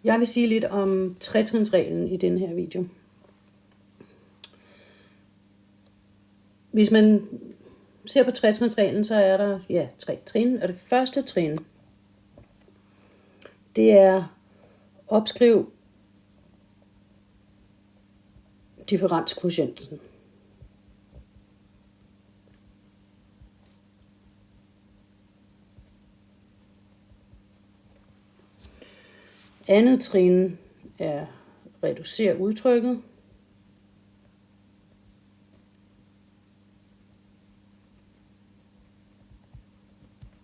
Jeg vil sige lidt om tretrinsreglen i den her video. Hvis man ser på tretrinsreglen, så er der 3 trin, og det første trin, det er opskriv differenskvotienten. Andet trin er reducere udtrykket.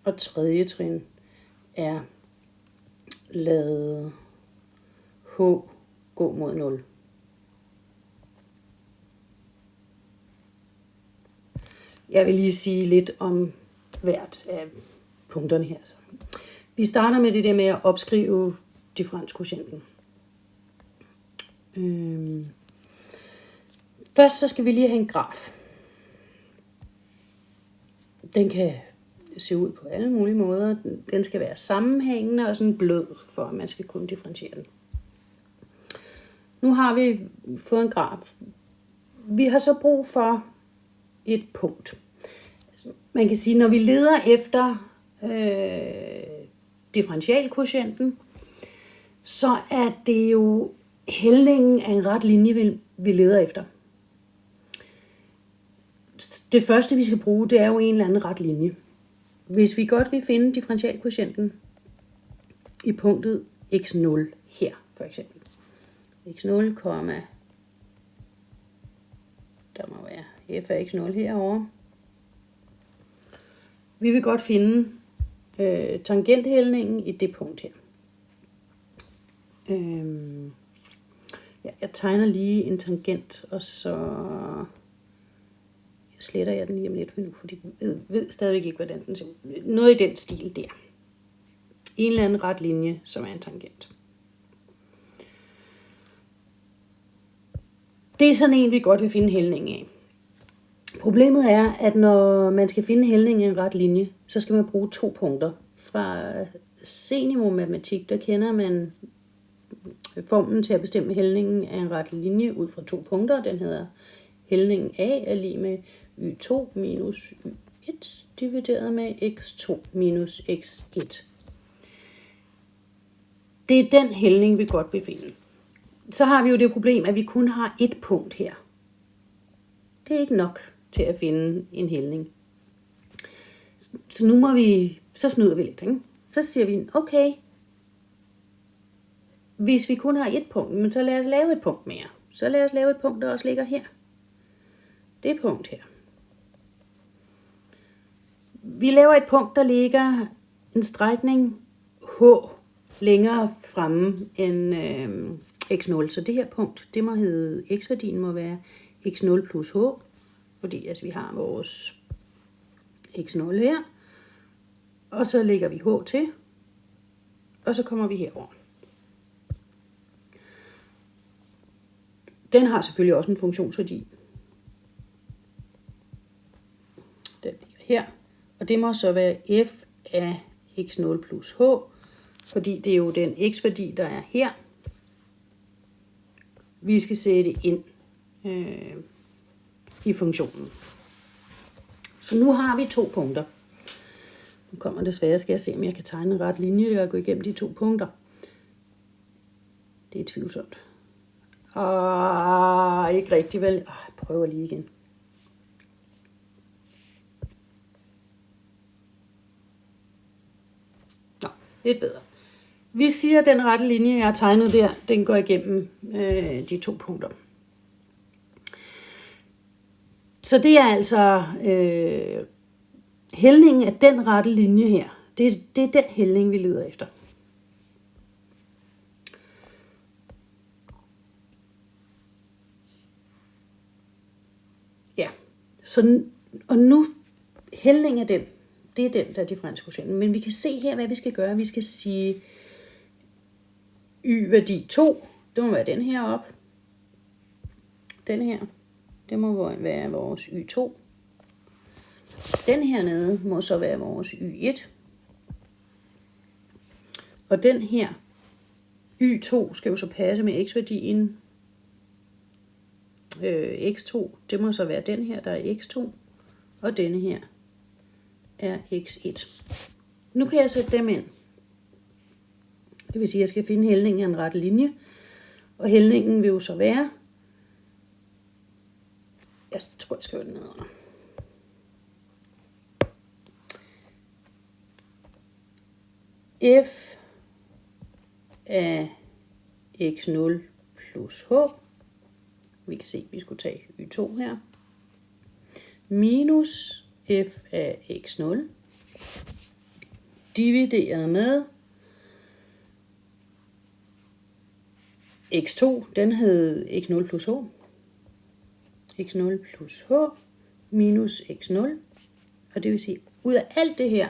Og tredje trin er lade H gå mod 0. Jeg vil lige sige lidt om hvert af punkterne her. Vi starter med det der med at opskrive differenskvotienten. Først så skal vi lige have en graf. Den kan se ud på alle mulige måder. Den skal være sammenhængende og sådan blød, for at man skal kunne differentiere den. Nu har vi fået en graf. Vi har så brug for et punkt. Man kan sige, når vi leder efter differentialkvotienten, så er det jo hældningen af en ret linje, vi leder efter. Det første, vi skal bruge, det er jo en eller anden ret linje. Hvis vi godt vil finde differentialkvotienten i punktet x0 her, for eksempel. x0, der må være f af x0 herovre. Vi vil godt finde tangenthældningen i det punkt her. Jeg tegner lige en tangent, og så sletter jeg den lige om lidt nu, fordi jeg ved stadigvæk ikke, hvordan den ser ud. Noget i den stil der. En eller anden ret linje, som er en tangent. Det er sådan en, vi godt vil finde hældningen af. Problemet er, at når man skal finde hældningen af en ret linje, så skal man bruge 2 punkter. Fra senior matematik, der kender man formlen til at bestemme hældningen af en ret linje ud fra 2 punkter. Den hedder hældningen A er lig med y2 minus y1 divideret med x2 minus x1. Det er den hældning, vi godt vil finde. Så har vi jo det problem, at vi kun har et punkt her. Det er ikke nok til at finde en hældning. Så nu så snyder vi lidt, ikke? Så siger vi, okay, hvis vi kun har et punkt, men så lad os lave et punkt mere. Så lad os lave et punkt, der også ligger her. Det punkt her. Vi laver et punkt, der ligger en strækning h længere fremme end x0. Så det her punkt, det må hedde x-værdien må være x0 plus h, fordi altså, vi har vores x0 her. Og så lægger vi h til, og så kommer vi herover. Den har selvfølgelig også en funktionsværdi. Den ligger her, og det må så være f af x0 plus h, fordi det er jo den x-værdi, der er her, vi skal sætte ind i funktionen. Så nu har vi 2 punkter. Nu kommer desværre, skal jeg se, om jeg kan tegne en ret linje, og gå igennem de 2 punkter. Det er tvivlsomt. Ikke rigtig vel. Jeg prøver lige igen. Nå, lidt bedre. Vi siger, at den rette linje, jeg har tegnet der, den går igennem de 2 punkter. Så det er altså hældningen af den rette linje her. Det er den hældning, vi leder efter. Ja, og nu hældningen af den, det er den, der er differenskvotienten. Men vi kan se her, hvad vi skal gøre. Vi skal sige y-værdi 2, det må være den her op. Den her, det må være vores y2. Den her nede må så være vores y1. Og den her, y2 skal jo så passe med x-værdien. x2, det må så være den her, der er x2, og denne her er x1. Nu kan jeg sætte dem ind. Det vil sige, at jeg skal finde hældningen af en ret linje, og hældningen vil jo så være, jeg tror, jeg skriver den ned under. F af x0 plus h, vi kan se, at vi skulle tage y2 her, minus f af x0, divideret med x2, den hed x0 plus h, x0 plus h, minus x0, og det vil sige, ud af alt det her,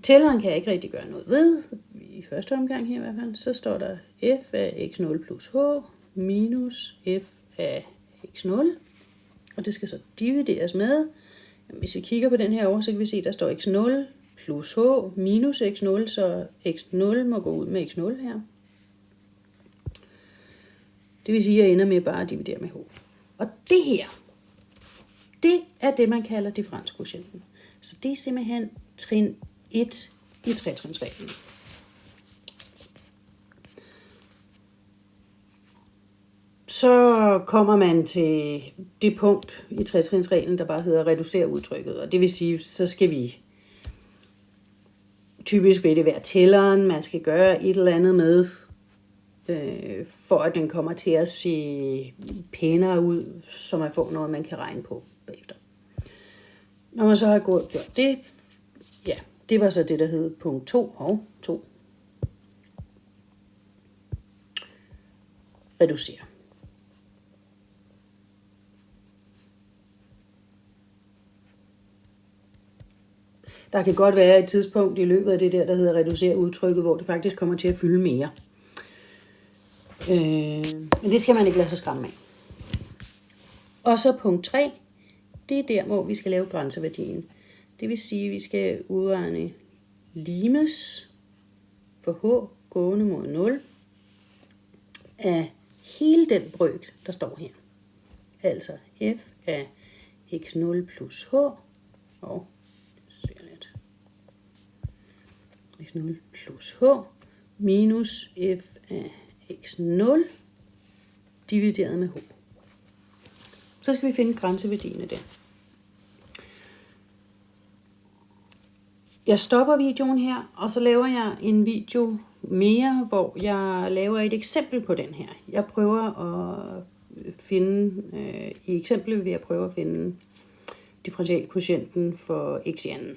tælleren kan jeg ikke rigtig gøre noget ved, i første omgang her i hvert fald, så står der f af x0 plus h, minus f af x0, og det skal så divideres med, hvis vi kigger på den her over, så kan vi se, at der står x0 plus h minus x0, så x0 må gå ud med x0 her. Det vil sige, at jeg ender med bare at dividere med h. Og det her, det er det, man kalder differenskvotienten. Så det er simpelthen trin 1 i tretrinsreglen. Så kommer man til det punkt i tretrinsreglen, der bare hedder reducere udtrykket. Og det vil sige, så skal vi typisk vil det være tælleren, man skal gøre et eller andet med, for at den kommer til at se pænere ud, så man får noget, man kan regne på bagefter. Når man så har gjort det, ja, det var så det, der hed punkt 2 og 2. Reducere. Der kan godt være et tidspunkt i løbet af det der hedder reducere udtrykket, hvor det faktisk kommer til at fylde mere. Men det skal man ikke lade sig skræmme af. Og så punkt 3, det er der, hvor vi skal lave grænseværdien. Det vil sige, at vi skal udregne limes for h gående mod 0 af hele den brøk, der står her. Altså f af x0 plus h og x0 plus h minus f af x0 divideret med h. Så skal vi finde grænseværdien af det. Jeg stopper videoen her, og så laver jeg en video mere, hvor jeg laver et eksempel på den her. Jeg prøver at finde, i eksemplet vil jeg prøve at finde differentialkvotienten for x i anden.